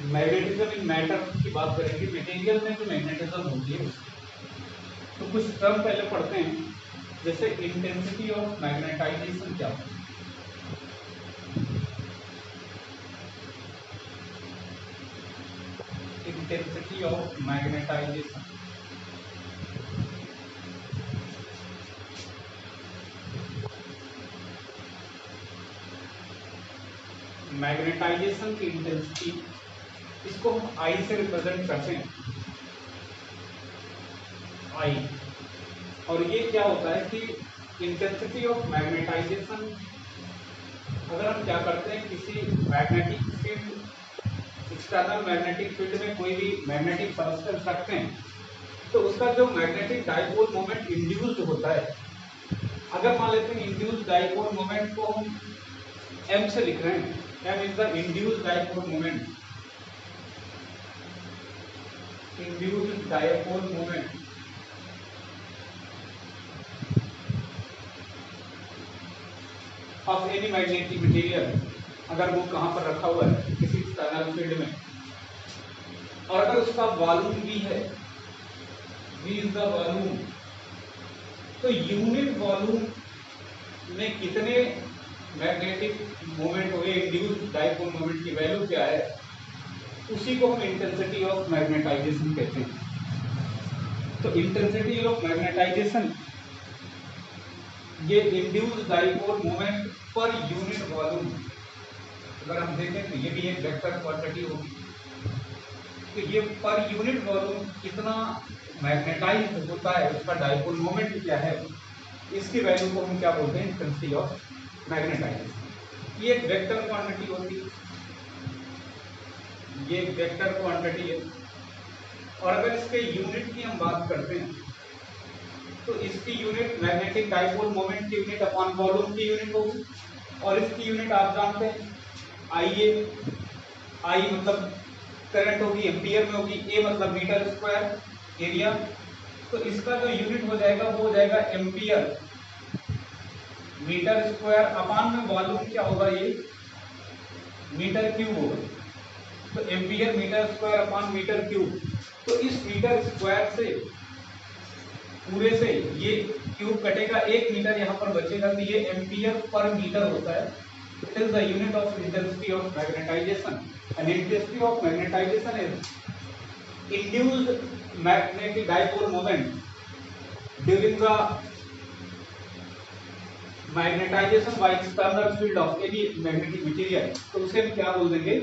Magnetism in matter की बात करेंगे, मटेरियल में जो मैग्नेटिज्म होती है तो कुछ टर्म पहले पढ़ते हैं, जैसे इंटेंसिटी ऑफ मैग्नेटाइजेशन क्या होती है। इंटेंसिटी ऑफ मैग्नेटाइजेशन, मैग्नेटाइजेशन की इंटेंसिटी, इसको हम आई से रिप्रेजेंट करते हैं, आई। और ये क्या होता है कि इंटेंसिटी ऑफ मैग्नेटाइजेशन, अगर हम क्या करते हैं किसी magnetic field, external magnetic field में कोई भी मैग्नेटिक सब्सटेंस रखते हैं तो उसका जो मैग्नेटिक डाइपोल मोमेंट इंड्यूस्ड होता है, अगर मान लेते हैं इंड्यूस्ड डाइपोल मोमेंट को हम m से लिख रहे हैं, m is the induced dipole moment, induced dipole moment of any magnetic material, अगर वो कहां पर रखा हुआ है किसी एक्सटर्नल फील्ड में, और अगर उसका वॉल्यूम v है, v इज द वॉल्यूम, तो यूनिट वॉल्यूम में कितने मैग्नेटिक मोमेंट हो गए, इंड्यूस्ड डाइपोल मोमेंट की वैल्यू क्या है, उसी को हम इंटेंसिटी ऑफ मैग्नेटाइजेशन कहते हैं। तो इंटेंसिटी ऑफ मैग्नेटाइजेशन ये induced dipole moment per unit volume, अगर हम देखें तो ये भी एक वेक्टर क्वांटिटी होगी, तो ये पर यूनिट वॉल्यूम कितना मैग्नेटाइज होता है, उसका डाइपोल मोमेंट क्या है, इसकी वैल्यू को हम क्या बोलते हैं, इंटेंसिटी ऑफ मैग्नेटाइजेशन। ये एक वेक्टर क्वांटिटी होती है, ये एक वेक्टर क्वांटिटी है। और अगर इसके यूनिट की हम बात करते हैं तो इसकी यूनिट मैग्नेटिक डाइपोल मोमेंट की यूनिट अपॉन वॉल्यूम की यूनिट होगी, और इसकी यूनिट आप जानते हैं आई ए, आई मतलब करंट होगी, एम्पियर में होगी, ए मतलब मीटर स्क्वायर एरिया, तो इसका जो यूनिट हो जाएगा वो हो जाएगा एम्पियर मीटर स्क्वायर, अपॉन में वॉल्यूम क्या होगा, ये मीटर क्यूब होगा, तो ampere metre square upon metre cube. तो इस मीटर स्क्वायर से पूरे से ये क्यूब कटेगा, 1 मीटर यहाँ पर बचेगा, तो ये एम्पियर पर मीटर होता है। It is the unit of intensity of magnetisation, and intensity of magnetization is induced magnetic dipole moment during the magnetization by external field of any magnetic material, तो उसे हम क्या बोल देंगे,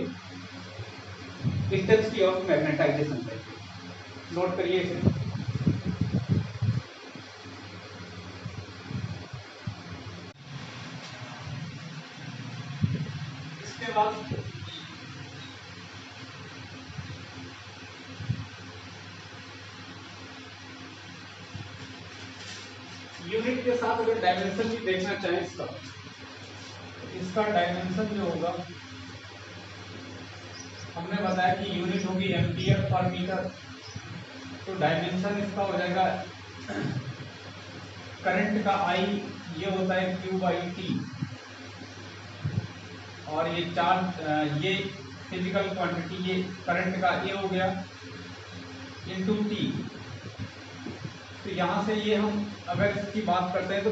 इंटेंसिटी ऑफ मैग्नेटाइजेशन। नोट करिए इसे। इसके बाद यूनिट के साथ अगर डायमेंशन भी देखना चाहें इसका, इसका डायमेंशन जो होगा, हमने बताया कि यूनिट होगी एम्पियर पर मीटर, तो डायमेंशन इसका हो जाएगा करंट का आई, ये होता है क्यू बाई टी, और ये चार्ज, ये फिजिकल क्वांटिटी, ये करंट का ए हो गया इनटू टी। तो यहाँ से ये हम अगर इसकी बात करते हैं तो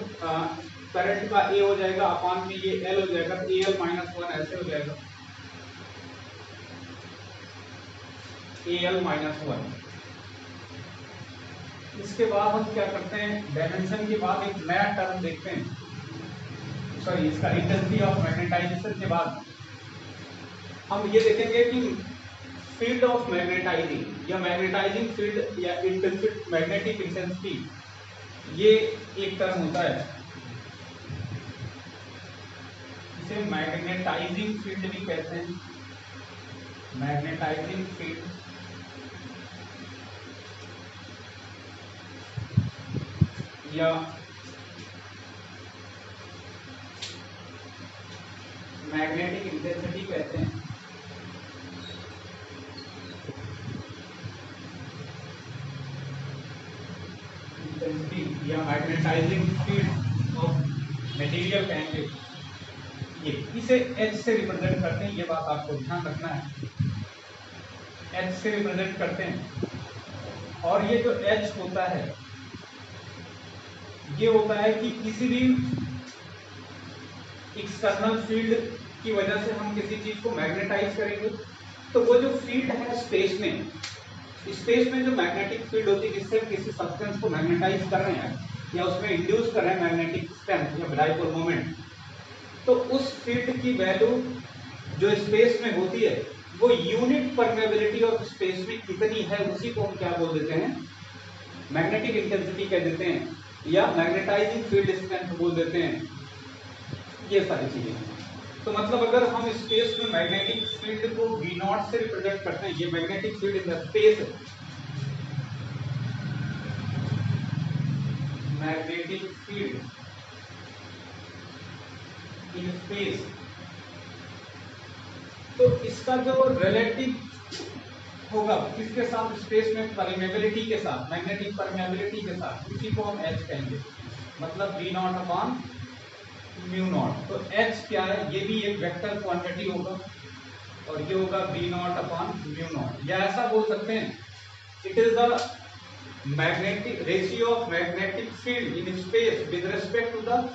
करंट का ए हो जाएगा, अपॉन में ये एल हो जाएगा, तो ए एल माइनस वन ऐसे हो जाएगा, ए एल माइनस वन। इसके बाद हम क्या करते हैं, डायमेंशन के बाद एक नया टर्म देखते हैं, सॉरी इसका इंटेंसिटी ऑफ मैग्नेटाइजेशन के बाद हम ये देखेंगे कि फील्ड ऑफ मैग्नेटाइजिंग या मैग्नेटाइजिंग फील्ड या इंटेंसिटी, मैग्नेटिक इंटेंसिटी, ये एक टर्म होता है, इसे मैग्नेटाइजिंग फील्ड भी कहते हैं, मैग्नेटाइजिंग फील्ड या मैग्नेटिक इंटेंसिटी कहते हैं। इंटेंसिटी या मैग्नेटाइजिंग फील्ड ऑफ मटेरियल कहेंगे, ये इसे H से रिप्रेजेंट करते हैं, ये बात आपको ध्यान रखना है। H से रिप्रेजेंट करते हैं। और ये जो H होता है ये होता है कि किसी भी एक्सटर्नल फील्ड की वजह से हम किसी चीज को मैग्नेटाइज करेंगे तो वो जो फील्ड है स्पेस में जो मैग्नेटिक फील्ड होती है जिससे हम किसी सब्सटेंस को मैग्नेटाइज कर रहे हैं या उसमें इंड्यूस कर रहे हैं मैग्नेटिक स्ट्रेंथ या डाइपोल मोमेंट, तो उस फील्ड की वैल्यू जो स्पेस में होती है वो यूनिट परमेबिलिटी ऑफ स्पेस में कितनी है उसी को हम क्या बोल देते हैं, मैग्नेटिक इंटेंसिटी कह देते हैं या मैग्नेटाइजिंग फील्ड स्ट्रेंथ बोल देते हैं। ये सारी चीजें, तो मतलब अगर हम स्पेस में मैग्नेटिक फील्ड को V नॉट से रिप्रेजेंट करते हैं, ये magnetic field in the space, magnetic field in space, तो इसका जो रिलेटिव होगा किसके साथ, स्पेस में परमेबिलिटी के साथ, मैग्नेटिक परमेबिलिटी के साथ, उसी को हम H कहेंगे, मतलब V naught upon mu naught. तो H क्या है, ये भी एक वेक्टर क्वांटिटी होगा और ये होगा V naught upon mu naught, या ऐसा बोल सकते हैं it is the magnetic ratio of magnetic field in space with respect to the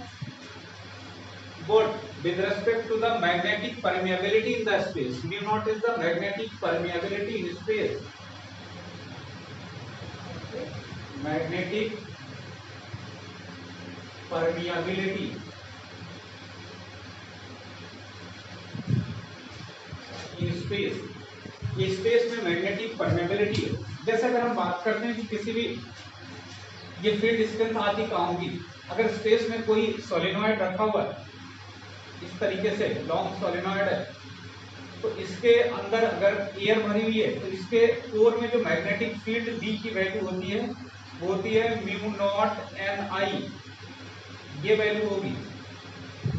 with respect to the magnetic permeability in the space. Mu naught is the magnetic permeability in space. Magnetic permeability in space. ये space में magnetic permeability है। जैसे अगर हम बात करते हैं कि किसी भी ये फील्ड स्ट्रेंथ आती कहाँ होगी, अगर स्पेस में कोई सोलेनॉइड रखा हुआ है इस तरीके से लॉन्ग सोलेनॉइड है, तो इसके अंदर अगर एयर भरी हुई है तो इसके कोर में जो मैग्नेटिक फील्ड B की वैल्यू होती है वो होती है म्यू नॉट NI, ये वैल्यू होगी।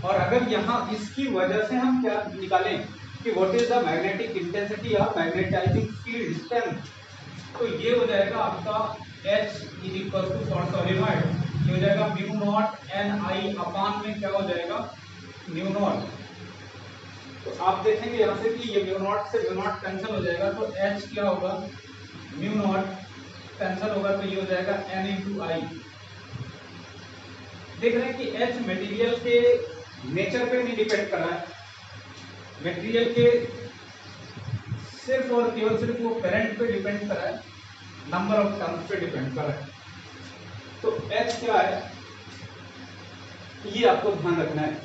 और अगर यहाँ इसकी वजह से हम क्या निकालें कि what is the magnetic intensity या मैग्नेटाइजिंग फील्ड स्ट्रेंथ, तो ये हो जाएगा आपका H is equal to for solenoid, ये हो जाएगा म्यू नॉट NI अपान में क्या हो जाएगा म्यू नॉट। तो आप देखेंगे यहाँ से कि ये म्यू नॉट से म्यू नॉट कैंसिल हो जाएगा, तो H क्या होगा, म्यू नॉट कैंसिल होगा तो ये हो जाएगा N इंटू आई। देख रहे हैं कि H मटेरियल के नेचर पे नहीं डिपेंड कर रहा है, मटेरियल के सिर्फ और केवल सिर्फ वो करंट पे डिपेंड कर रहा है, नंबर ऑफ टर्न्स पे डिपेंड कर रहा है। तो H क्या है ये आपको ध्यान रखना है,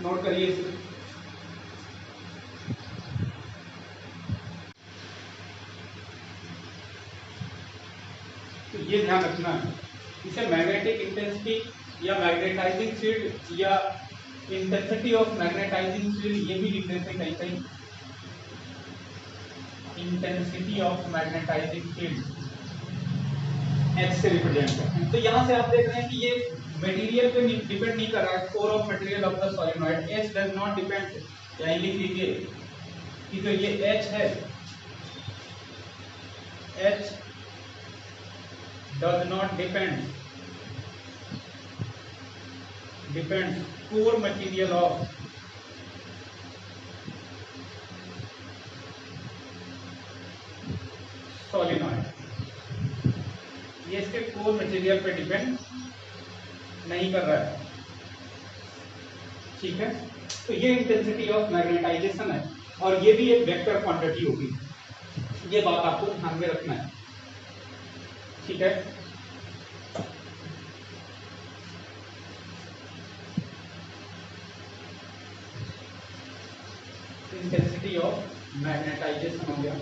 नोट करिए इसे। तो ये ध्यान रखना है, इसे मैग्नेटिक इंटेंसिटी या मैग्नेटाइजिंग फील्ड या इंटेंसिटी ऑफ मैग्नेटाइजिंग फील्ड ये भी लिख देते हैं कहीं कहीं, intensity of magnetising field H से रिप्रेजेंट करते हैं। तो यहाँ से आप देख रहे हैं कि ये मटेरियल पे डिपेंड नहीं कर रहा है, core of material of the solenoid H does not depend, या लिख लीजिए कि जो ये H है H does not depend core material of solenoid, ये इसके कोर मटेरियल पे डिपेंड नहीं कर रहा है, ठीक है। तो ये इंटेंसिटी ऑफ मैग्नेटाइजेशन है और ये भी एक वेक्टर क्वांटिटी होगी, ये बात आपको ध्यान में रखना है, ठीक है। इंटेंसिटी ऑफ मैग्नेटाइजेशन हो गया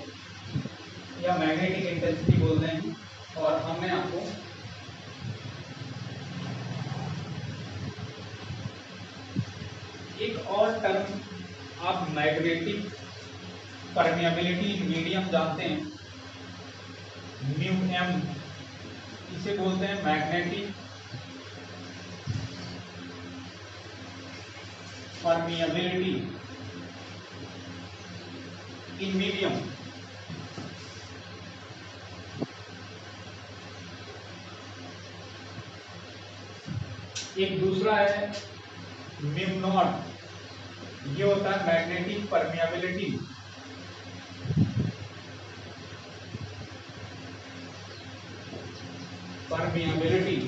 या मैग्नेटिक इंटेंसिटी बोलते हैं, और हमने आपको एक और टर्म आप मैग्नेटिक परमेबिलिटी मीडियम जानते हैं, म्यू एम, इसे बोलते हैं मैग्नेटिक परमेबिलिटी इन मीडियम। एक दूसरा है म्यू नॉट, ये होता है magnetic permeability permeability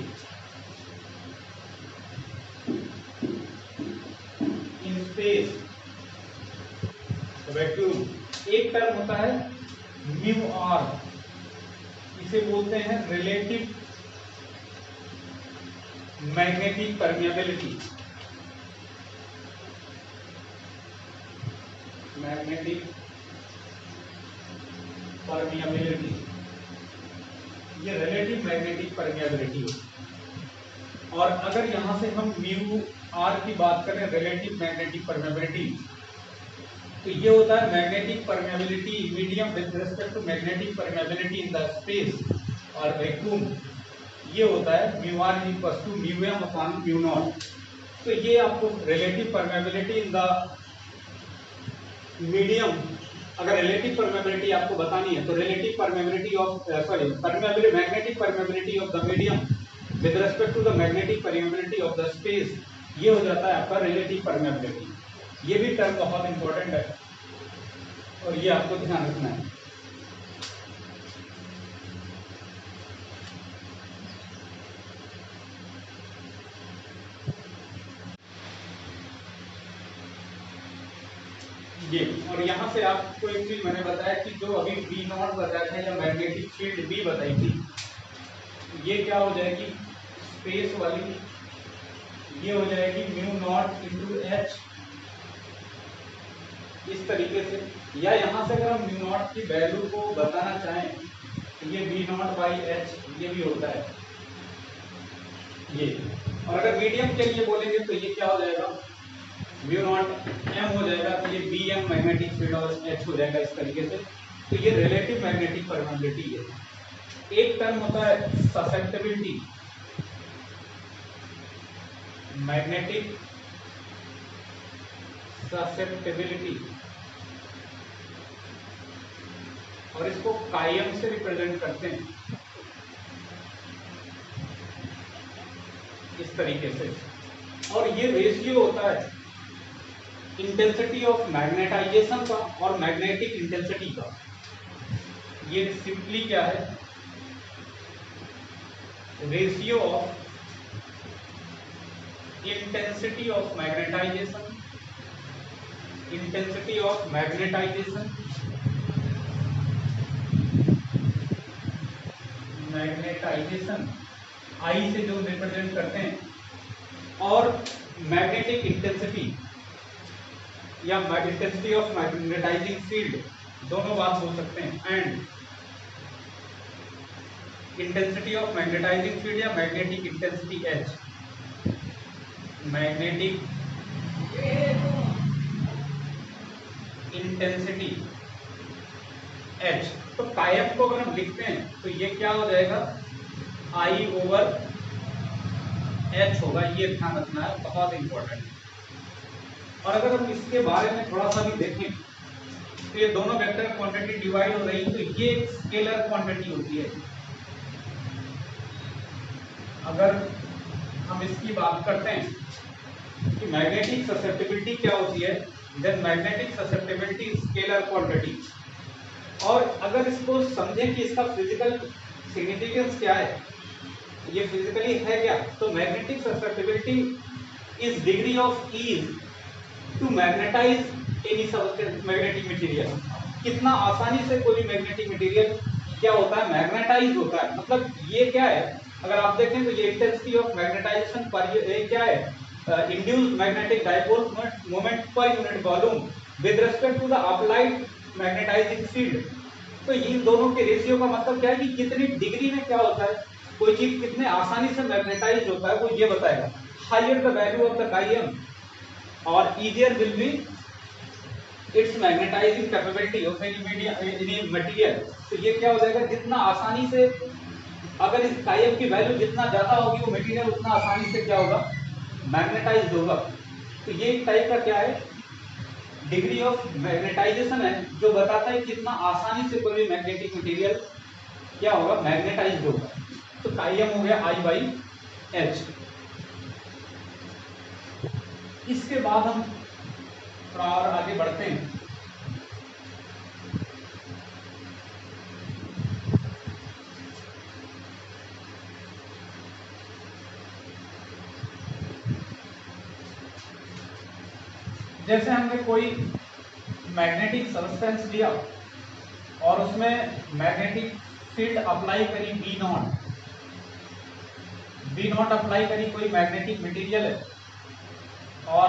in space vacuum। एक टर्म होता है म्यू आर, इसे बोलते हैं relative magnetic permeability. Magnetic permeability, ये रिलेटिव मैग्नेटिक परमिएबिलिटी है। और अगर यहां से हम म्यू आर की बात करें रिलेटिव मैग्नेटिक परमिएबिलिटी, तो ये होता है magnetic permeability medium with respect to magnetic permeability in the space और वैक्यूम। ये होता है mu r equal to mu m upon mu naught. तो ये आपको relative permeability in the medium, अगर रिलेटिव परमिएबिलिटी आपको बतानी है तो relative permeability of permeability magnetic permeability of the medium with respect to the magnetic permeability of the space, ये हो जाता है आपका रिलेटिव परमिएबिलिटी। ये भी टर्म बहुत इंपॉर्टेंट है और ये आपको ध्यान रखना है। ये और यहाँ से आपको एक चीज मैंने बताया कि जो अभी बी नॉट बताया था या मैग्नेटिक फील्ड बी बताई थी, ये क्या हो जाएगी स्पेस वाली, ये हो जाएगी म्यू नॉट इंटू एच इस तरीके से। या यहाँ से अगर हम म्यू नॉट की वैल्यू को बताना चाहें तो ये बी नॉट बाई एच ये भी होता है ये। और अगर मीडियम के लिए बोलेंगे तो ये क्या हो जाएगा म्यू नॉट एम हो जाएगा, तो ये बी एम मैग्नेटिक फील्ड और एच हो जाएगा इस तरीके से। तो ये रिलेटिव मैग्नेटिक परमिएबिलिटी है। एक टर्म होता है ससेप्टिबिलिटी, मैग्नेटिक ससेप्टिबिलिटी, और इसको कायम से रिप्रेजेंट करते हैं इस तरीके से। और ये रेशियो होता है इंटेंसिटी ऑफ मैग्नेटाइजेशन का और मैग्नेटिक इंटेंसिटी का। ये सिंपली क्या है ratio of intensity of magnetization, intensity of magnetization, magnetization I से जो रिप्रेजेंट करते हैं, और मैग्नेटिक इंटेंसिटी या इंटेंसिटी ऑफ मैग्नेटाइजिंग फील्ड, दोनों बात बोल सकते हैं। And intensity of magnetising field या magnetic intensity H, magnetic intensity H. तो कायम को अगर हम लिखते हैं तो ये क्या हो जाएगा आई ओवर एच होगा, ये ध्यान रखना है, बहुत इंपॉर्टेंट। और अगर हम इसके बारे में थोड़ा सा भी देखें तो ये दोनों वेक्टर क्वांटिटी डिवाइड हो रही है, तो ये एक स्केलर क्वांटिटी होती है। अगर हम इसकी बात करते हैं कि मैग्नेटिक ससेप्टिबिलिटी क्या होती है, then magnetic susceptibility scalar quantity. और अगर इसको समझें कि इसका फिजिकल सिग्निफिकेंस क्या है, ये फिजिकली है क्या, तो magnetic susceptibility is degree of ease to magnetise any magnetic material. कितना आसानी से कोई मैग्नेटिक मटेरियल क्या होता है मैग्नेटाइज होता है। मतलब ये क्या है, अगर आप देखें तो ये इंटेंसिटी ऑफ मैग्नेटाइजेशन पर ये क्या है induced magnetic dipole moment per unit volume with respect to the applied magnetising field. तो इन दोनों के रेशियो का मतलब क्या है कि कितनी डिग्री में क्या होता है कोई चीज कितने आसानी से मैग्नेटाइज होता है, वो ये बताएगा। Higher the value of the काइम और easier will be its magnetizing capability of any material. तो ये क्या हो जाएगा, जितना आसानी से अगर इस काइम की वैल्यू जितना ज्यादा होगी वो मटेरियल उतना आसानी से क्या होगा मैग्नेटाइज होगा। तो ये एक टाइप का क्या है डिग्री ऑफ मैग्नेटाइजेशन है, जो बताता है कितना आसानी से कोई भी मैग्नेटिक मटेरियल क्या होगा मैग्नेटाइज होगा। तो काइम हो गया आई बाई एच। इसके बाद हम थोड़ा और आगे बढ़ते हैं। जैसे हमने कोई मैग्नेटिक सब्सटेंस लिया और उसमें मैग्नेटिक फील्ड अप्लाई करी बी नॉट अप्लाई करी, कोई मैग्नेटिक मटेरियल है और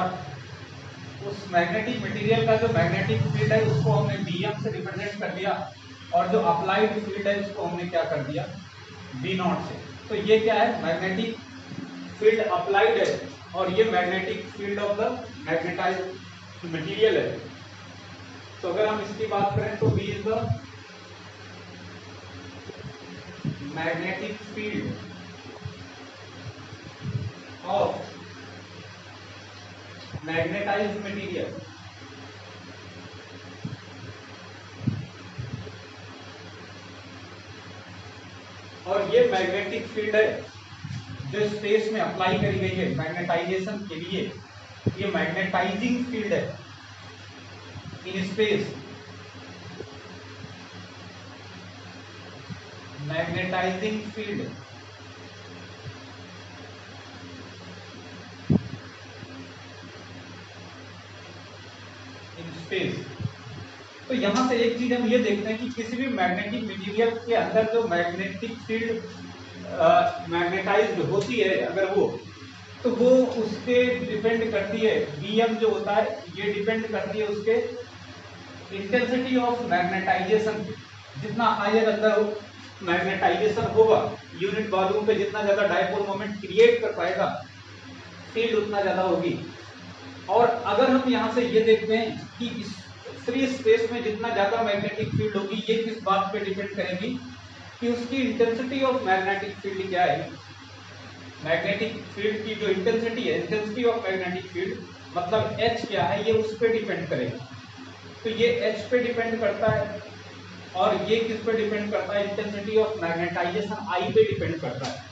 उस मैग्नेटिक मटेरियल का जो मैग्नेटिक फील्ड है उसको हमने Bm से रिप्रेजेंट कर दिया और जो अप्लाइड फील्ड है उसको हमने क्या कर दिया B नॉट से। तो ये क्या है, मैग्नेटिक फील्ड अप्लाइड है और ये magnetic field of the magnetised material है। तो अगर हम इसकी बात करें तो B is the magnetic field of magnetised material. और ये मैग्नेटिक फील्ड है जो स्पेस में अप्लाई करी गई है मैग्नेटाइजेशन के लिए, ये मैग्नेटाइजिंग फील्ड है in space, magnetising field in space. तो यहां से एक चीज हम ये देखते हैं कि किसी भी मैग्नेटिक मटेरियल के अंदर जो मैग्नेटिक फील्ड मैग्नेटाइज्ड होती है अगर वो, तो वो उसके डिपेंड करती है, Bm जो होता है ये डिपेंड करती है उसके इंटेंसिटी ऑफ मैग्नेटाइजेशन। जितना हायर अंदर मैग्नेटाइजेशन होगा यूनिट वॉल्यूम पे, जितना ज्यादा डायपोल मोमेंट क्रिएट कर पाएगा फील्ड उतना ज्यादा होगी। और अगर हम यहाँ से ये देखते हैं कि इस फ्री स्पेस में जितना ज्यादा मैग्नेटिक फील्ड होगी, ये किस बात पे डिपेंड करेगी कि उसकी इंटेंसिटी ऑफ मैग्नेटिक फील्ड क्या है। मैग्नेटिक फील्ड की जो इंटेंसिटी है, इंटेंसिटी ऑफ मैग्नेटिक फील्ड मतलब H क्या है, ये उस पर डिपेंड करेगा। तो ये H पे डिपेंड करता है और ये किस पे डिपेंड करता है, इंटेंसिटी ऑफ मैग्नेटाइजेशन I पे डिपेंड करता है।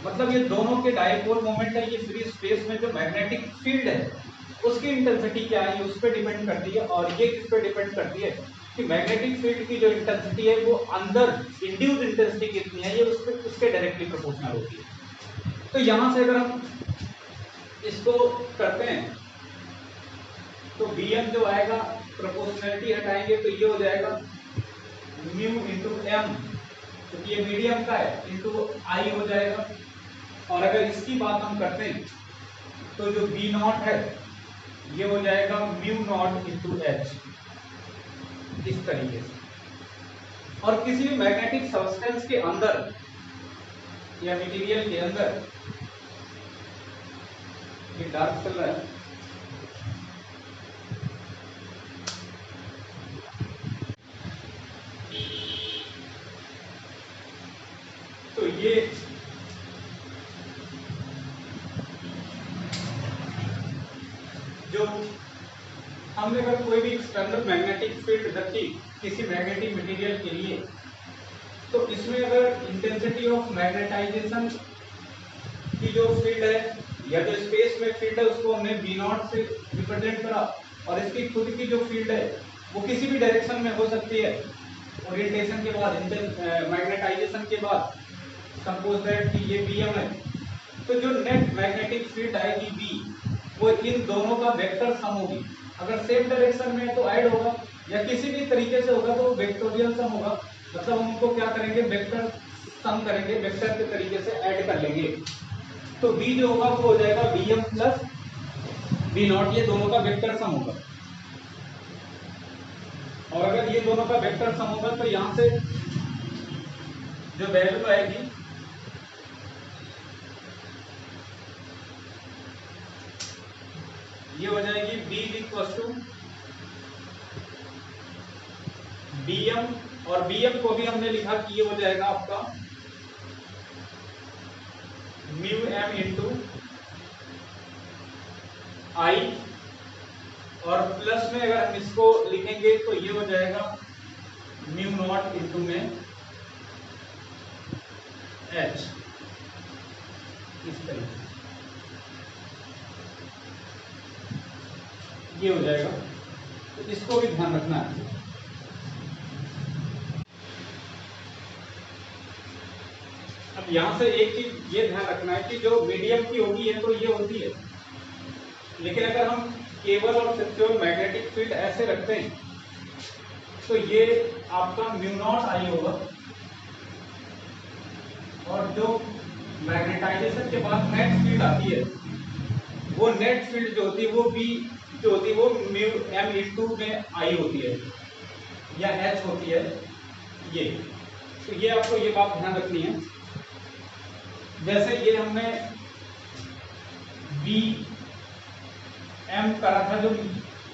मतलब ये दोनों के डायपोल मोमेंट है, ये फ्री स्पेस में जो मैग्नेटिक फील्ड है उसकी इंटेंसिटी क्या है उस पर डिपेंड करती है। और ये किस पे डिपेंड करती है कि मैग्नेटिक फील्ड की जो इंटेंसिटी है वो अंदर इंड्यूस्ड इंटेंसिटी कितनी है, ये उसके डायरेक्टली प्रोपोर्शनल होती है। तो यहां से अगर हम इसको करते हैं तो Bm जो आएगा, प्रोपोर्शनलिटी हटाएंगे तो ये हो जाएगा म्यू इंटू एम, क्योंकि ये मीडियम का है, इंटू आई हो जाएगा। और अगर इसकी बात हम करते हैं तो जो बी नॉट है ये हो जाएगा म्यू नॉट इंटू एच, इस तरीके से। और किसी भी मैग्नेटिक सब्सटेंस के अंदर या मटेरियल के अंदर, ये डार्क चल रहा है, तो ये जो हमने अगर कोई भी एक्सटर्नल मैग्नेटिक फील्ड रखी किसी मैग्नेटिक मटेरियल के लिए, तो इसमें अगर इंटेंसिटी ऑफ मैग्नेटाइजेशन की जो फील्ड है या जो स्पेस में फील्ड है उसको हमने बी नॉट से रिप्रेजेंट करा, और इसकी खुद की जो फील्ड है वो किसी भी डायरेक्शन में हो सकती है ओरिएंटेशन के बाद, मैग्नेटाइजेशन के बाद। सपोज दैट कि ये Bm है, तो जो नेट मैग्नेटिक फील्ड आएगी B, वो इन दोनों का वेक्टर सम होगी। अगर सेम डायरेक्शन में है तो ऐड होगा, या किसी भी तरीके से होगा तो वेक्टोरियल सम होगा। मतलब हम उनको क्या करेंगे, वेक्टर सम करेंगे, वेक्टर के तरीके से ऐड कर लेंगे। तो B जो होगा वो हो जाएगा Bm प्लस B नॉट, ये दोनों का वेक्टर सम होगा। और अगर ये दोनों का वेक्टर सम होगा तो यहाँ से जो वैल्यू आएगी ये हो जाएगी B इक्वल टू Bm, और Bm को भी हमने लिखा कि ये हो जाएगा आपका म्यू m इंटू आई, और प्लस में अगर हम इसको लिखेंगे तो ये हो जाएगा म्यू नॉट इंटू में h, इस तरीके से ये हो जाएगा। तो इसको भी ध्यान रखना है। अब यहां से एक चीज ये ध्यान रखना है कि जो मीडियम की होगी है तो ये होती है, लेकिन अगर हम केबल और सेक्योर मैग्नेटिक फील्ड ऐसे रखते हैं तो ये आपका म्यू नॉट आई होगा, और जो मैग्नेटाइजेशन के बाद नेट फील्ड आती है वो नेट फील्ड जो होती है वो बी जो होती है वो म्यू एम इंटू में आई होती है या एच होती है ये। तो ये आपको ये बात ध्यान रखनी है। जैसे ये हमने बी एम करा था जो,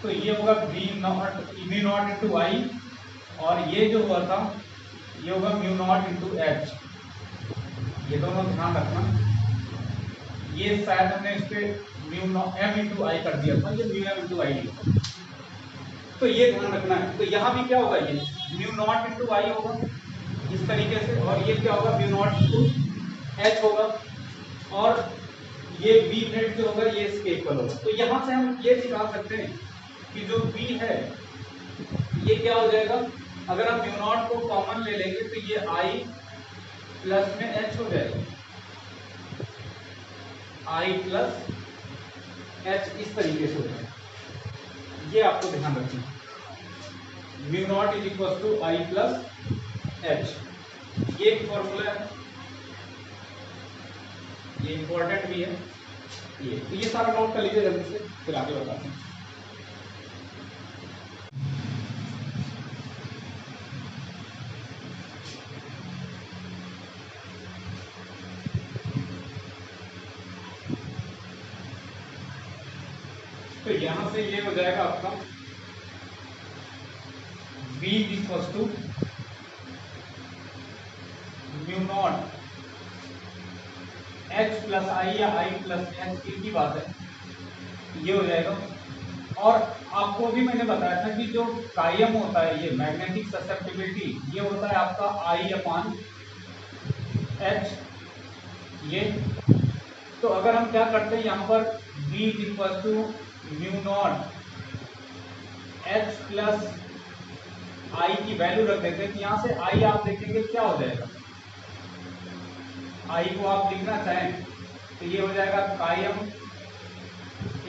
तो ये होगा B naught mu naught into I, और ये जो हुआ था ये होगा म्यू नॉट इंटू एच। ये दोनों ध्यान रखना। ये शायद हमने इस पे म्यू नॉट एम इंटू आई कर दिया था, ये म्यू एम इंटू आई, तो ये ध्यान रखना है। तो यहाँ भी क्या होगा, ये म्यू नॉट इंटू आई होगा इस तरीके से, और ये क्या होगा म्यू नॉट इंटू एच होगा, और ये बी नेट जो होगा ये इसके इक्वल होगा। तो यहाँ से हम ये निकाल सकते हैं कि जो बी है ये क्या हो जाएगा, अगर हम म्यू नॉट को कॉमन ले लेंगे तो ये आई प्लस में एच हो जाएगा, आई प्लस एच इस तरीके से हो जाएगा। ये आपको ध्यान रखना, mu naught is equal to I plus H, ये एक फॉर्मूला है, ये इंपॉर्टेंट भी है। ये तो ये सारा नोट कर लीजिए जल्दी से, फिर आगे बताते हैं। तो यहां से ये हो जाएगा आपका B equal to mu naught H plus I या I प्लस एच, एक ही बात है, ये हो जाएगा। और आपको भी मैंने बताया था कि जो कायम होता है ये मैग्नेटिक ससेप्टिबिलिटी, ये होता है आपका I अपान H ये। तो अगर हम क्या करते हैं यहाँ पर B equal to mu naught H plus I की वैल्यू रख देते हैं, यहाँ से आई आप देखेंगे क्या हो जाएगा, आई को आप लिखना चाहें तो ये हो जाएगा कायम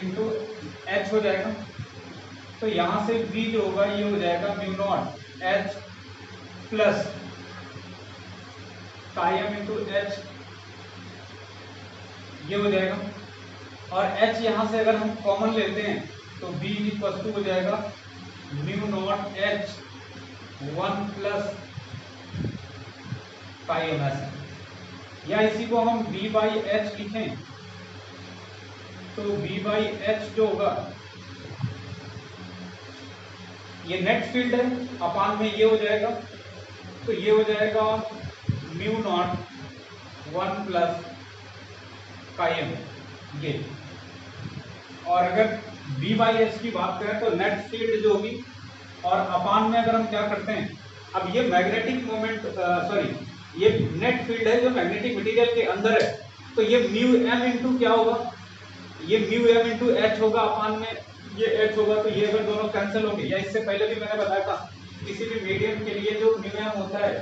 इंटू एच हो जाएगा। तो यहाँ से बी जो होगा ये हो जाएगा म्यू नॉट एच प्लस कायम इंटू एच, ये हो जाएगा। और एच यहाँ से अगर हम कॉमन लेते हैं तो बी इक्वल टू हो जाएगा म्यू नॉट एच 1 प्लस कायम ऐसे, या इसी को हम b बाई एच लिखें तो b बाई एच जो होगा ये नेट फील्ड है, अपान में ये हो जाएगा, तो ये हो जाएगा म्यू नॉट 1 प्लस कायम ये। और अगर b बाई एच की बात करें तो नेट फील्ड जो होगी, और अपान में अगर हम क्या करते हैं, अब ये मैग्नेटिक मोमेंट सॉरी ये नेट फील्ड है जो मैग्नेटिक मटेरियल के अंदर है, तो ये म्यू एम इंटू क्या होगा, ये म्यू एम इंटू एच होगा, अपान में ये एच होगा, तो ये अगर दोनों कैंसिल होंगे, या इससे पहले भी मैंने बताया था किसी भी मीडियम के लिए जो म्यू एम होता है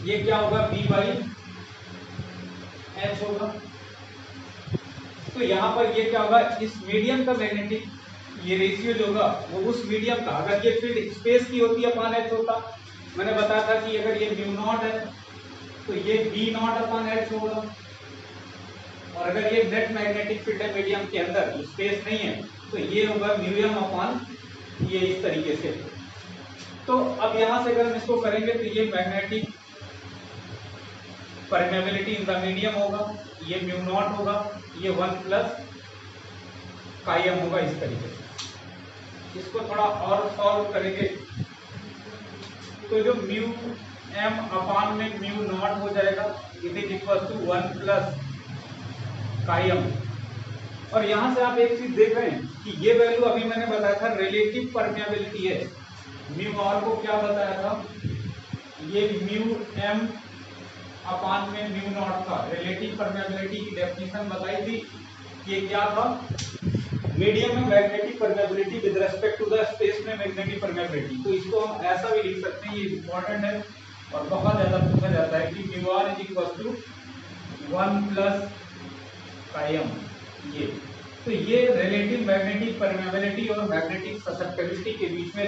ये क्या होगा बी बाई एच होगा। तो यहाँ पर ये क्या होगा, इस मीडियम का मैग्नेटिक ये रेशियो जो होगा वो उस मीडियम का, अगर ये फील्ड स्पेस की होती है अपान एच होता, मैंने बताया था कि अगर ये म्यू नॉट है तो ये बी नॉट अपान एच होगा, और अगर ये नेट मैग्नेटिक फील्ड है मीडियम के अंदर स्पेस नहीं है तो ये होगा म्यू एम अपान ये इस तरीके से। तो अब यहां से अगर हम इसको करेंगे तो ये magnetic permeability in the medium होगा, ये म्यू नॉट होगा, ये 1 प्लस कायम होगा इस तरीके से। इसको थोड़ा और सॉल्व करेंगे तो जो म्यू एम अपान में म्यू नॉट हो जाएगा, it is equal to 1 plus कायम। और यहां से आप एक चीज देख रहे हैं कि ये वैल्यू अभी मैंने बताया था रिलेटिव परमेबिलिटी है, म्यू आर को क्या बताया था, ये म्यू एम अपान में म्यू नॉट था, रिलेटिव परमेबिलिटी की डेफिनेशन बताई थी, ये क्या था, मीडियम में magnetic permeability with respect to the space में मैग्नेटिक परमेबिलिटी। तो इसको हम ऐसा भी लिख सकते हैं, ये इंपॉर्टेंट है और बहुत ज्यादा पूछा जाता है कि mu R is equal to 1 plus कायम ये। तो ये रिलेटिव मैग्नेटिक परमेबिलिटी और मैग्नेटिक ससेप्टिबिलिटी के बीच में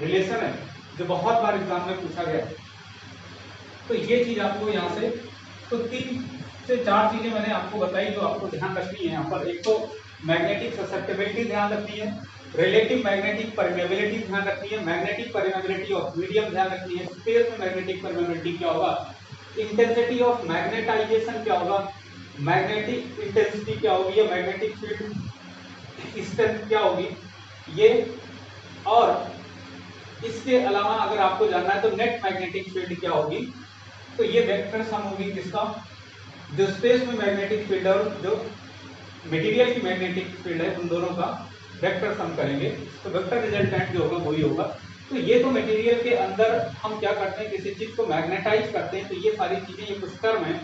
रिलेशन है, जो बहुत बार एग्जाम में पूछा गया है। तो ये चीज आपको यहाँ से, तो 3 से 4 चीजें मैंने आपको बताई जो आपको ध्यान रखनी है यहाँ पर। एक तो मैग्नेटिक ससेप्टिबिलिटी ध्यान रखनी है, रिलेटिव मैग्नेटिक परमेबिलिटी ध्यान रखनी है, मैग्नेटिक परमेबिलिटी ऑफ मीडियम ध्यान रखनी है, स्पेस में मैग्नेटिक परमेबिलिटी क्या होगा, इंटेंसिटी ऑफ मैग्नेटाइजेशन क्या होगा, मैग्नेटिक इंटेंसिटी क्या होगी, या मैग्नेटिक फील्ड स्ट्रेंथ क्या होगी ये, और इसके अलावा अगर आपको जानना है तो नेट मैग्नेटिक फील्ड क्या होगी। तो ये वेक्टर सम होगी किसका, जो स्पेस में मैग्नेटिक फील्ड और जो मटेरियल की मैग्नेटिक फील्ड है, उन दोनों का वेक्टर सम करेंगे तो वेक्टर रिजल्टेंट जो होगा वही होगा। तो ये तो मटेरियल के अंदर हम क्या करते हैं, किसी चीज को मैग्नेटाइज करते हैं, तो ये सारी चीजें, ये कुछ टर्म है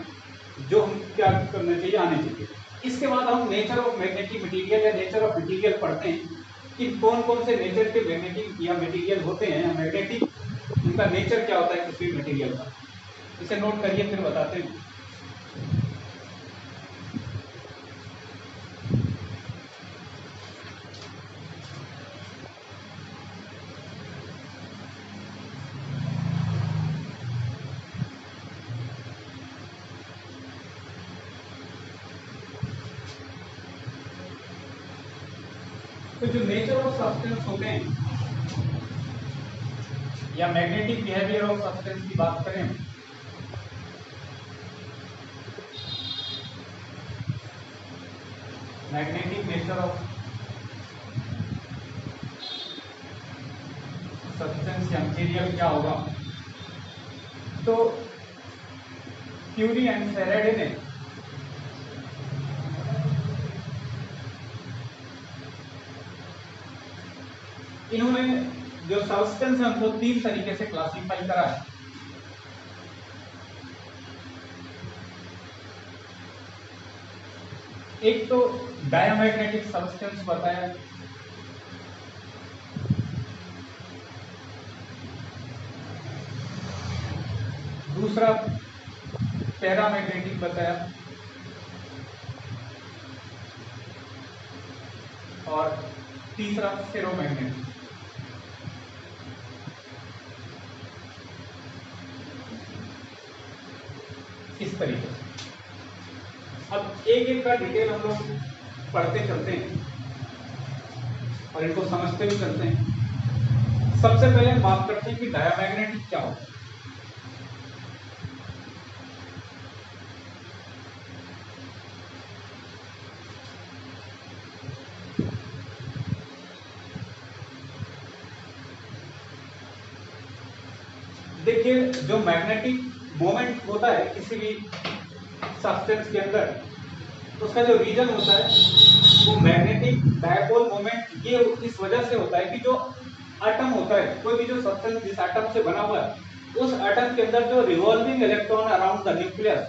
जो हम क्या करना चाहिए, आने चाहिए। इसके बाद हम नेचर ऑफ मैग्नेटिक मटेरियल या नेचर ऑफ मटेरियल पढ़ते हैं कि कौन कौन से नेचर के मैग्नेटिक या मटेरियल होते हैं, या मैग्नेटिक उनका नेचर क्या होता है किसी मटेरियल का। इसे नोट करिए, फिर बताते हैं। तो जो नेचर ऑफ सब्सटेंस होते हैं या मैग्नेटिक बिहेवियर ऑफ सब्सटेंस की बात करें, मैग्नेटिक नेचर ऑफ सब्सटेंस या मटेरियल क्या होगा, तो क्यूरी एंड फैराडे ने इन्होंने जो सब्सटेंस है उनको 3 तरीके से क्लासिफाई करा है। एक तो डायमैग्नेटिक सब्सटेंस बताया, दूसरा पैरामैग्नेटिक बताया, और तीसरा फेरोमैग्नेटिक। इस तरीके से अब एक एक का डिटेल हम लोग पढ़ते चलते हैं और इनको समझते भी चलते हैं। सबसे पहले हम बात करते हैं कि डायमैग्नेटिक क्या होता है। देखिए, जो मैग्नेटिक मोमेंट होता है किसी भी सब्सटेंस के अंदर, उसका जो रीजन होता है वो मैग्नेटिक डायपोल मोमेंट ये इस वजह से होता है कि जो एटम होता है, कोई भी जो सब्सटेंस जिस एटम से बना हुआ है, उस एटम के अंदर जो revolving electron around the nucleus,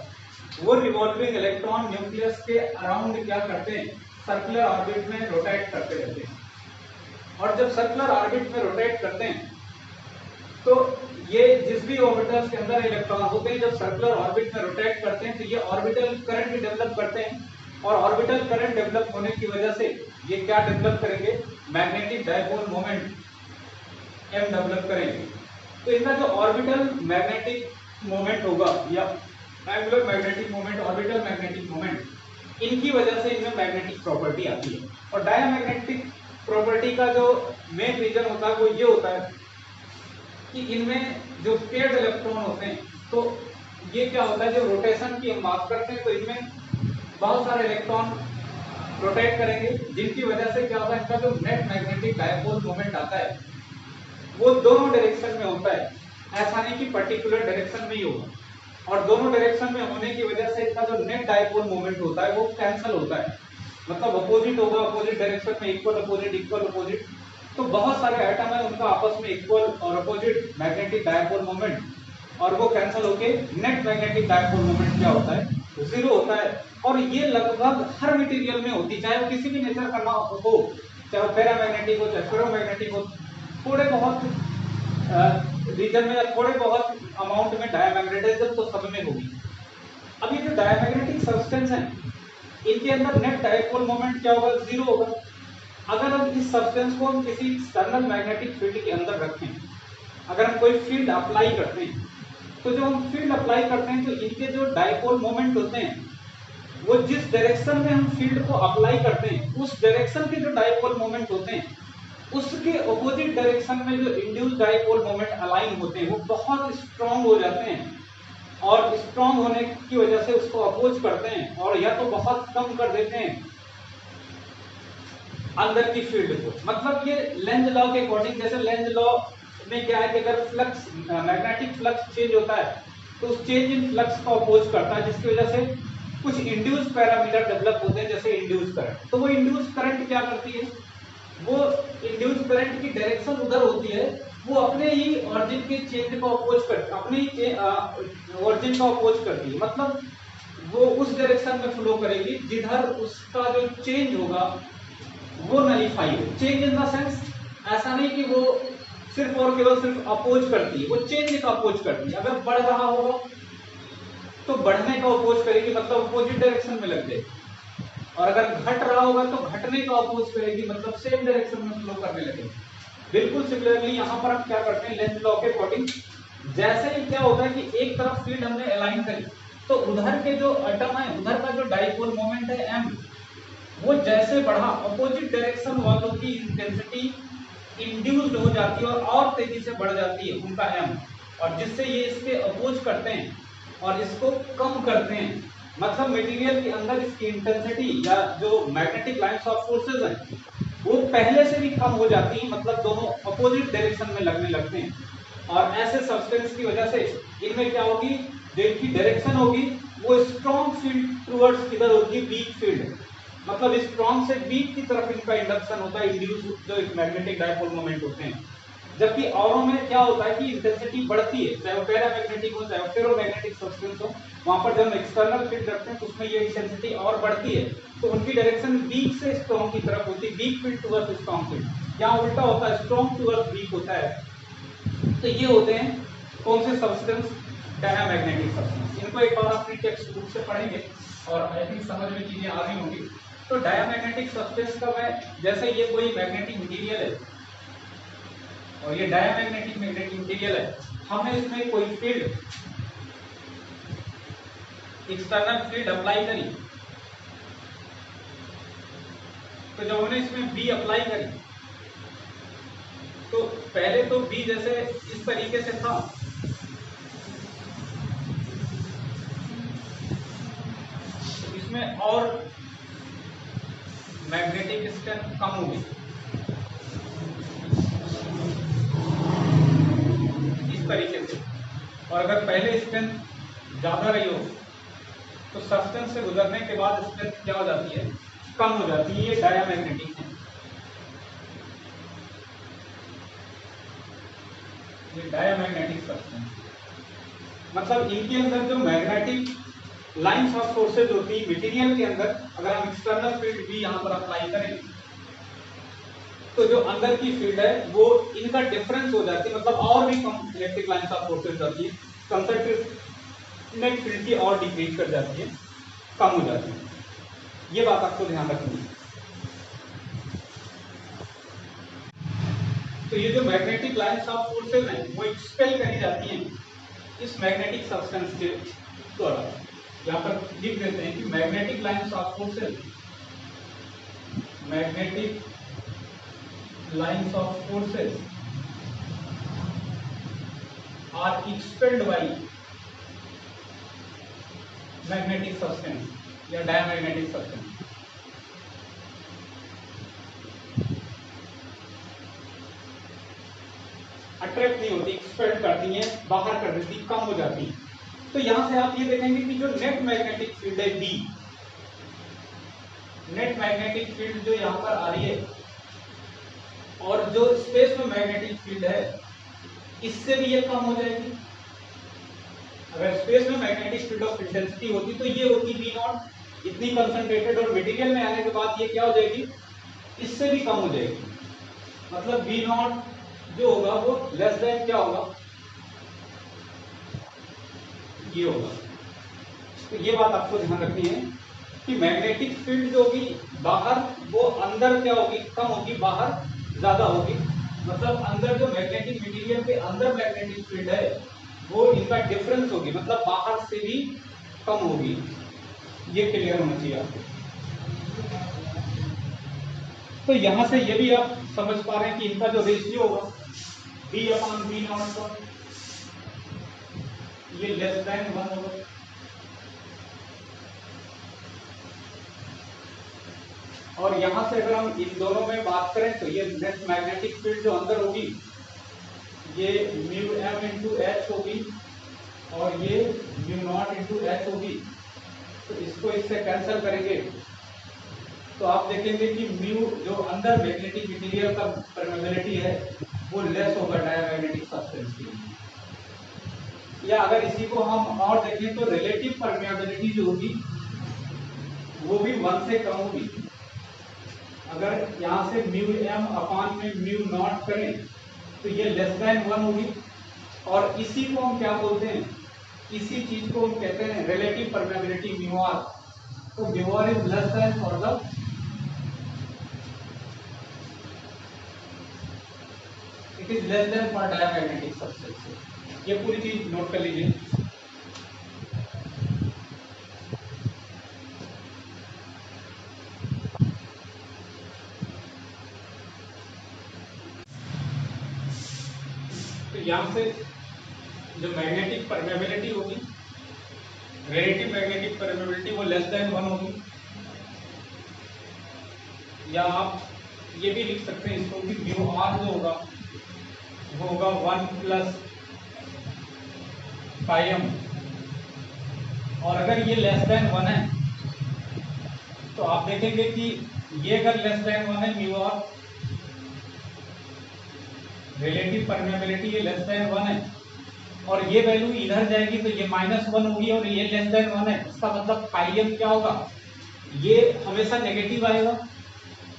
वो रिवॉल्विंग इलेक्ट्रॉन न्यूक्लियस के अराउंड क्या करते हैं, सर्कुलर ऑर्बिट में रोटेट करते रहते हैं। और जब सर्कुलर ऑर्बिट में रोटेट करते हैं तो ये जिस भी ऑर्बिटल्स के अंदर इलेक्ट्रॉन होते हैं, जब सर्कुलर ऑर्बिट में रोटेट करते हैं तो ये ऑर्बिटल करंट डेवलप करते हैं, और ऑर्बिटल करंट डेवलप होने की वजह से ये क्या डेवलप करेंगे, magnetic dipole moment M develop करेंगे। तो इनका जो ऑर्बिटल मैग्नेटिक मोमेंट होगा या angular magnetic moment, orbital magnetic moment, इनकी वजह से इनमें मैग्नेटिक प्रॉपर्टी आती है। और डायमैग्नेटिक प्रॉपर्टी का जो मेन रीजन होता है वो ये होता है कि इनमें जो पेयर्ड इलेक्ट्रॉन होते हैं, तो ये क्या होता है, जब रोटेशन की हम बात करते हैं तो इनमें बहुत सारे इलेक्ट्रॉन रोटेट करेंगे, जिनकी वजह से क्या होता है, इनका जो नेट मैग्नेटिक डायपोल मोमेंट आता है वो दोनों डायरेक्शन में होता है, ऐसा नहीं कि पर्टिकुलर डायरेक्शन में ही होगा। और दोनों डायरेक्शन में होने की वजह से इनका जो नेट डायपोल मोमेंट होता है वो कैंसिल होता है, मतलब अपोजिट होगा, अपोजिट डायरेक्शन में इक्वल अपोजिट इक्वल अपोजिट। तो बहुत सारे एटम है उनका आपस में इक्वल और अपोजिट मैग्नेटिक डायपोल मोमेंट, और वो कैंसिल होके नेट मैग्नेटिक डायपोल मोमेंट क्या होता है, 0 होता है। और ये लगभग हर मटेरियल में होती है, चाहे वो किसी भी नेचर का ना हो, चाहे वो पैरामैग्नेटिक हो चाहे फेरोमैग्नेटिक हो, थोड़े बहुत रीजन में या थोड़े बहुत अमाउंट में डायमैग्नेटिज्म तो सब में होगी। अब ये जो डायमैग्नेटिक सब्सटेंस है इनके अंदर नेट डाइपोल मोमेंट क्या होगा, 0 होगा। अगर हम इस सब्सटेंस को हम किसी एक्सटर्नल मैग्नेटिक फील्ड के अंदर रखें, अगर हम कोई फील्ड अप्लाई करते हैं, तो जब हम फील्ड अप्लाई करते हैं तो इनके जो डाइपोल मोमेंट होते हैं वो जिस डायरेक्शन में हम फील्ड को अप्लाई करते हैं उस डायरेक्शन के जो डाइपोल मोमेंट होते हैं उसके ऑपोजिट डायरेक्शन में जो इंड्यूस्ड डाइपोल मोमेंट अलाइन होते हैं वो बहुत स्ट्रांग हो जाते हैं, और स्ट्रांग होने की वजह से उसको अपोज करते हैं और या तो बहुत कम कर देते हैं अंदर की फील्ड को। मतलब ये लेंज लॉ के अकॉर्डिंग, जैसे लेंज लॉ में क्या है कि अगर फ्लक्स मैग्नेटिक फ्लक्स चेंज होता है तो उस चेंज इन फ्लक्स को अपोज करता है, जिसकी वजह से कुछ इंड्यूस पैरामीटर डेवलप होते हैं, जैसे इंड्यूस करंट। तो वो इंड्यूस करंट क्या करती है, वो इंड्यूस करंट की डायरेक्शन उधर होती है, वो अपने ही ऑरिजिन के चेंज को अपोज कर, अपने ही ऑरिजिन को अपोज करती है। मतलब वो उस डायरेक्शन में फ्लो करेगी जिधर उसका जो चेंज होगा वो नलीफाई हो। चेंज इन द सेंस ऐसा नहीं कि वो सिर्फ और केवल सिर्फ अपोज करती है, वो चेंज का अपोज करती है। अगर बढ़ रहा होगा तो बढ़ने का अपोज करेगी, मतलब अपोजिट डायरेक्शन में लग जाएगी, और अगर घट रहा होगा तो घटने का अपोज करेगी, मतलब सेम डायरेक्शन में फ्लो करने लगेगी। बिल्कुल सिमिलरली यहाँ पर हम क्या करते हैं, लेंज लॉ के अकॉर्डिंग जैसे ही क्या होता है कि एक तरफ फील्ड हमने अलाइन करी तो उधर के जो एटम है, उधर का जो डाइपोल मोमेंट है m, वो जैसे बढ़ा अपोजिट डायरेक्शन वालों की इंटेंसिटी इंड्यूस्ड हो जाती है और तेजी से बढ़ जाती है उनका m, और जिससे ये इसके अपोज करते हैं और इसको कम करते हैं। मतलब मटेरियल के अंदर इसकी इंटेंसिटी या जो मैग्नेटिक लाइंस ऑफ फोर्सेस हैं वो पहले से भी कम हो जाती है, मतलब दोनों अपोजिट डायरेक्शन में लगने लगते हैं। और ऐसे सब्सटेंस की वजह से इनमें क्या होगी, जो इनकी डायरेक्शन होगी वो स्ट्रॉन्ग फील्ड टुवर्ड्स किधर होगी, वीक फील्ड, मतलब स्ट्रॉन्ग से वीक की तरफ इनका इंडक्शन होता है, इंड्यूस जो मैग्नेटिक डाइपोल मोमेंट होते हैं। जबकि औरों में क्या होता है कि इंटेंसिटी बढ़ती है, चाहे वो पैरामैग्नेटिक हो चाहे वो फेरोमैग्नेटिक सब्सटेंस हो, वहां पर जब हम एक्सटर्नल फील्ड रखते हैं तो उसमें ये इंटेंसिटी और बढ़ती है, तो उनकी डायरेक्शन वीक से स्ट्रॉन्ग की तरफ होती है, weak field towards strong field. यहाँ उल्टा होता है, स्ट्रॉन्ग टुवर्ड्स वीक होता है। तो ये होते हैं कौन से सब्सटेंस, डायनामैग्नेटिक सब्सटेंस। इनको एक बार अपनी टेक्स्ट बुक से पढ़ेंगे और आई थिंक समझ में चीजें आ रही होंगी। तो डायनामैग्नेटिक सब्सटेंस का मैं, जैसे ये कोई मैग्नेटिक मटेरियल है और ये डायनामैग्नेटिक मैग्नेटिक मटेरियल है, हमने इसमें कोई फील्ड, एक्सटर्नल फील्ड अप्लाई करी, तो जब हमने इसमें बी अप्लाई करी तो पहले तो बी जैसे इस तरीके से था, इसमें और मैग्नेटिक स्ट्रेंथ कम होगी इस तरीके से, और अगर पहले स्ट्रेंथ ज्यादा रही हो तो सब्सटेंस से गुजरने के बाद स्ट्रेंथ क्या हो जाती है, कम हो जाती है। ये डायनामैग्नेटिक है, ये डायनामैग्नेटिक सब्सटेंस, मतलब इनके अंदर जो मैग्नेटिक लाइंस ऑफ फोर्सेज होती है मटेरियल के अंदर, अगर हम एक्सटर्नल फील्ड भी यहाँ पर अप्लाई करें तो जो अंदर की फील्ड है वो इनका डिफरेंस हो जाती है, मतलब और भी कम इलेक्ट्रिक लाइंस ऑफ फोर्सेज होती है, कंसंट्रेटेड फील्ड की और डिक्रीज कर जाती है, कम हो जाती है। ये बात आपको ध्यान रखनी है। तो ये जो मैग्नेटिक लाइंस ऑफ फोर्सेज हैं वो एक्सपेल करी जाती हैं इस मैग्नेटिक सब्सटेंस के द्वारा। यहाँ पर लिख देते हैं कि magnetic lines of forces, magnetic lines of forces are expelled by magnetic substance या डायमैग्नेटिक सब्सटेंस। अट्रैक्ट नहीं होती, एक्सपेल्ड करती हैं, बाहर कर देती, कम हो जाती है। तो यहां से आप ये देखेंगे कि जो नेट मैग्नेटिक फील्ड है बी, नेट मैग्नेटिक फील्ड जो यहां पर आ रही है और जो स्पेस में मैग्नेटिक फील्ड है इससे भी ये कम हो जाएगी। अगर स्पेस में मैग्नेटिक फील्ड ऑफ इंटेंसिटी होती तो ये होती बी नॉट, इतनी कंसंट्रेटेड, और मटेरियल में आने के बाद ये क्या हो जाएगी, इससे भी कम हो जाएगी। मतलब बी नॉट जो होगा वो लेस देन क्या होगा, ये होगा। तो ये बात आपको ध्यान रखनी है कि मैग्नेटिक फील्ड जो होगी बाहर वो अंदर क्या होगी, कम होगी, बाहर ज्यादा होगी। मतलब अंदर जो मैग्नेटिक मटेरियल के अंदर मैग्नेटिक फील्ड है वो इनका डिफरेंस होगी, मतलब बाहर से भी कम होगी। ये क्लियर होना चाहिए आपको। तो यहां से ये भी आप समझ पा रहे हैं कि इनका जो रेशियो होगा B/V0 का ये लेस देन 1 होगा। और यहां से अगर हम इन दोनों में बात करें तो ये नेट मैग्नेटिक फील्ड जो अंदर होगी ये μm इंटू एच होगी और ये μ0 इंटू एच होगी। तो इसको इससे कैंसिल करेंगे तो आप देखेंगे कि म्यू जो अंदर मैग्नेटिक मटेरियल का परमेबिलिटी है वो लेस होगा डायमैग्नेटिक सब्सटेंस की। या अगर इसी को हम और देखें तो रिलेटिव परमेबिलिटी जो होगी वो भी 1 से कम होगी। अगर यहाँ से μm अपान में μ0 करें तो ये लेस देन 1 होगी। और इसी को हम क्या बोलते हैं, इसी चीज को हम कहते हैं रिलेटिव परमेबिलिटी μr। तो μr is less than for the it is less than for diamagnetic substance. ये पूरी चीज नोट कर लीजिए। तो यहाँ से जो मैग्नेटिक परमेबिलिटी होगी, रिलेटिव मैग्नेटिक परमेबिलिटी वो लेस देन 1 होगी। या आप ये भी लिख सकते हैं इसको कि μr जो होगा वो होगा 1 प्लस m। और अगर ये लेस देन 1 है तो आप देखेंगे कि ये अगर लेस देन 1 है μr, रिलेटिव परमेबिलिटी ये लेस देन 1 है और ये वैल्यू इधर जाएगी तो ये -1 होगी और ये लेस देन 1 है। इसका मतलब m क्या होगा, ये हमेशा नेगेटिव आएगा।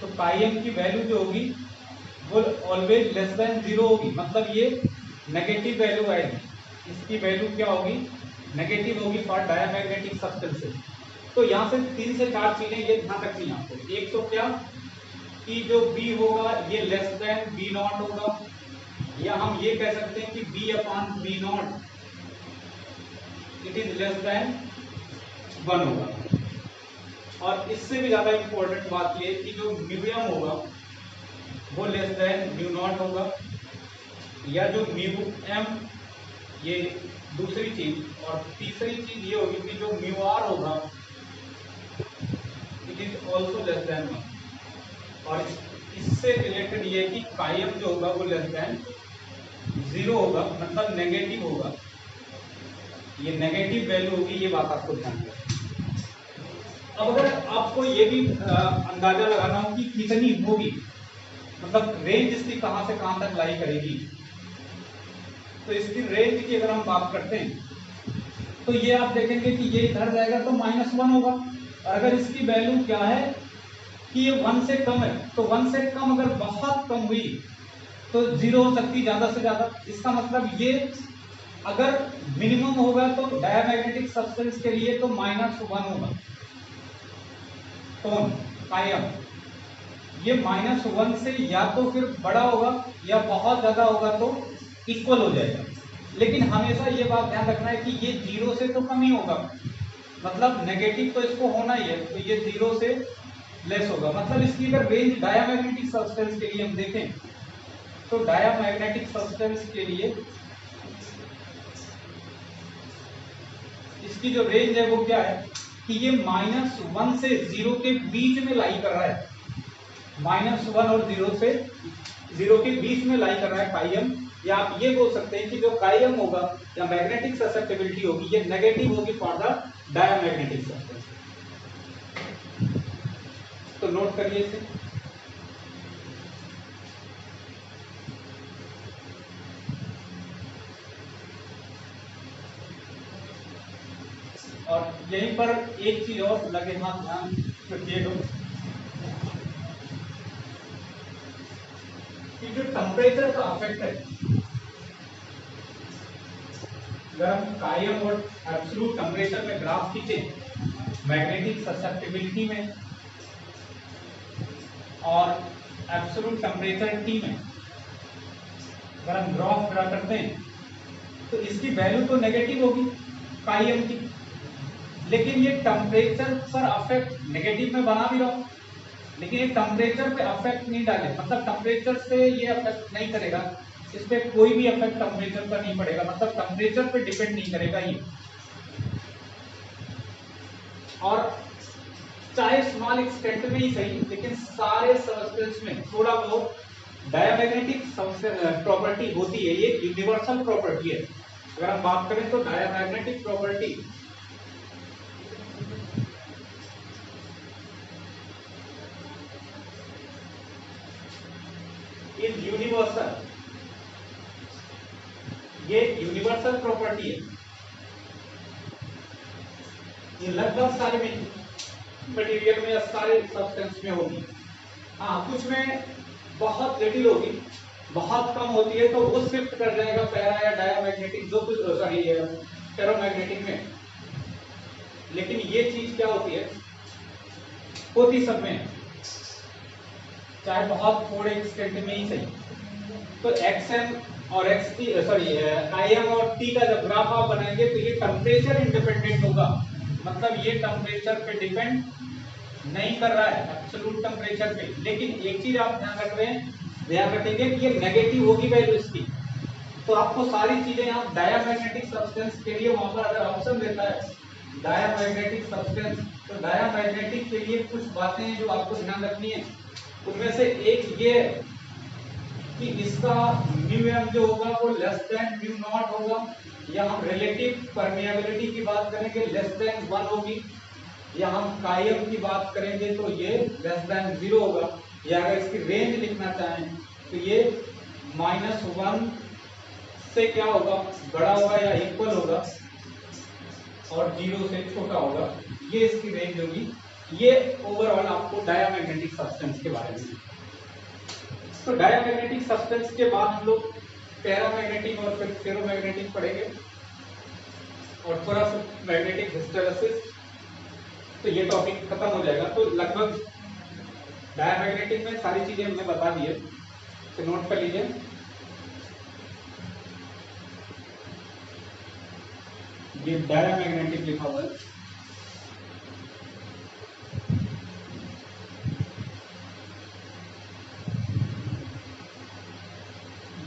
तो m की वैल्यू जो होगी वो ऑलवेज लेस देन 0 होगी, मतलब ये नेगेटिव वैल्यू आएगी। इसकी वैल्यू क्या होगी, नेगेटिव होगी फॉर डायमैग्नेटिक सब्सटेंसेस। तो यहाँ से 3 से 4 चीजें ये ध्यान रखनी है आपको। एक तो क्या कि जो B होगा ये लेस देन B0 होगा, या हम ये कह सकते हैं कि B/V0 it is less than 1 होगा। और इससे भी ज्यादा इंपॉर्टेंट बात ये कि जो म्यूएम होगा वो लेस देन μ0 होगा, या जो μm ये दूसरी चीज। और तीसरी चीज ये होगी कि जो μr होगा it is also less than 1। और इससे रिलेटेड ये कि m जो होगा वो लेस देन 0 होगा, मतलब नेगेटिव होगा। ये नेगेटिव वैल्यू होगी, ये बात आपको ध्यान रखना। अब अगर आपको ये भी अंदाजा लगाना हो कि कितनी होगी, मतलब रेंज इसकी कहां से कहां तक लाई करेगी, तो इसकी रेंज की अगर हम बात करते हैं तो ये आप देखेंगे कि ये इधर जाएगा तो -1 होगा। और अगर इसकी वैल्यू क्या है कि ये 1 से कम है, तो 1 से कम अगर बहुत कम हुई तो 0 हो सकती ज्यादा से ज्यादा। इसका मतलब ये अगर मिनिमम होगा तो डायमैग्नेटिक सब्सटेंस के लिए तो -1 होगा टोन कायम। ये -1 से या तो फिर बड़ा होगा या बहुत ज्यादा होगा तो इक्वल हो जाएगा। लेकिन हमेशा ये बात ध्यान रखना है कि ये 0 से तो कम ही होगा, मतलब नेगेटिव तो इसको होना ही है। तो ये 0 से लेस होगा, मतलब इसकी अगर रेंज डायमैग्नेटिक सब्सटेंस के लिए हम देखें तो डायमैग्नेटिक सब्सटेंस के लिए इसकी जो रेंज है वो क्या है कि ये -1 से 0 के बीच में लाई कर रहा है। -1 और 0 से 0 के बीच में लाई कर रहा है कायम। या आप ये बोल सकते हैं कि जो कायम होगा या मैग्नेटिक ससेप्टिबिलिटी होगी ये नेगेटिव होगी फॉर द डायमैग्नेटिक सब्सटेंस। तो नोट करिए इसे। और यहीं पर एक चीज और लगे हाथ ध्यान रखिएगा कि जो टेम्परेचर का इफेक्ट है, अगर हम कायम और एब्सोल्यूट टेम्परेचर में ग्राफ खींचे मैग्नेटिक ससेप्टिबिलिटी में और एब्सोल्यूट टेम्परेचर T में अगर हम ग्राफ ड्रा करते हैं तो इसकी वैल्यू तो नेगेटिव होगी पाई एम की, लेकिन ये टेम्परेचर पर अफेक्ट नेगेटिव में बना भी रहा हूं, लेकिन ये टेम्परेचर पे अफेक्ट नहीं डाले, मतलब टेम्परेचर से ये अफेक्ट नहीं करेगा, इस पे कोई भी अफेक्ट टेम्परेचर पर नहीं पड़ेगा, मतलब टेम्परेचर पे डिपेंड नहीं करेगा ये। और चाहे स्मॉल एक्सटेंट में ही सही, लेकिन सारे सबस्टेंस में थोड़ा बहुत डायमैग्नेटिक प्रॉपर्टी होती है, ये यूनिवर्सल प्रॉपर्टी है। अगर हम बात करें तो डायमैग्नेटिक प्रॉपर्टी इज यूनिवर्सल, ये यूनिवर्सल प्रॉपर्टी है, ये लगभग सारे मटेरियल में, सारे सब्सटेंस में होगी। हाँ, कुछ में बहुत लिटिल होगी, बहुत कम होती है, तो वो शिफ्ट कर जाएगा पैरा या डायमैग्नेटिक, जो कुछ सॉरी फेरोमैग्नेटिक में। लेकिन ये चीज क्या होती है, होती सब में, चाहे बहुत थोड़े एक्सटेंट में ही सही। तो XM और XT सॉरी IM और T का जब ग्राफ आप बनाएंगे तो ये टेम्परेचर इंडिपेंडेंट होगा, मतलब ये टेम्परेचर पे डिपेंड नहीं कर रहा है एब्सोल्यूट टेम्परेचर पे। लेकिन एक चीज आप ध्यान रखेंगे कि ये नेगेटिव होगी वैल्यू इसकी, तो आपको सारी चीजें यहाँ डायमैग्नेटिक सब्सटेंस के लिए वहां पर अगर ऑप्शन देता है डायमैग्नेटिक सब्सटेंस, तो डायमैग्नेटिक के लिए कुछ बातें हैं जो आपको ध्यान रखनी है। उनमें से एक ये कि इसका म्यू जो होगा वो लेस देन म्यू नॉट होगा, या हम रिलेटिव परमिएबिलिटी की बात करेंगे लेस देन 1 होगी, या हम कायम की बात करेंगे तो ये लेस देन 0 होगा, या अगर इसकी रेंज लिखना चाहें तो ये -1 से क्या होगा, बड़ा होगा या इक्वल होगा, और 0 से छोटा होगा, ये इसकी रेंज होगी। ये ओवरऑल आपको डायमैग्नेटिक सब्सटेंस के बारे में। तो डायमैग्नेटिक सब्सटेंस के बाद हम लोग पैरामैग्नेटिक और फिर फेरोमैग्नेटिक पढ़ेंगे, और थोड़ा सा मैग्नेटिक हिस्टेरेसिस, तो ये टॉपिक खत्म हो जाएगा। तो लगभग डायमैग्नेटिक में सारी चीजें हमने बता दी है, तो नोट कर लीजिए। ये डायमैग्नेटिक लिखा हुआ है,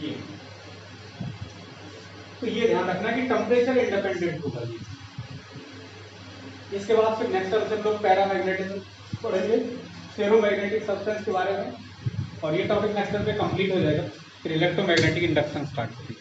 ये तो ये ध्यान रखना कि टेम्परेचर इंडिपेंडेंट होगा ये। इसके बाद फिर नेक्स्ट टर्म से हम लोग पैरामैग्नेटिज्म पढ़ेंगे, फेरोमैग्नेटिक सब्सटेंस के बारे में, और ये टॉपिक नेक्स्ट टर्म पे कंप्लीट हो जाएगा, फिर इलेक्ट्रोमैग्नेटिक इंडक्शन स्टार्ट करेंगे।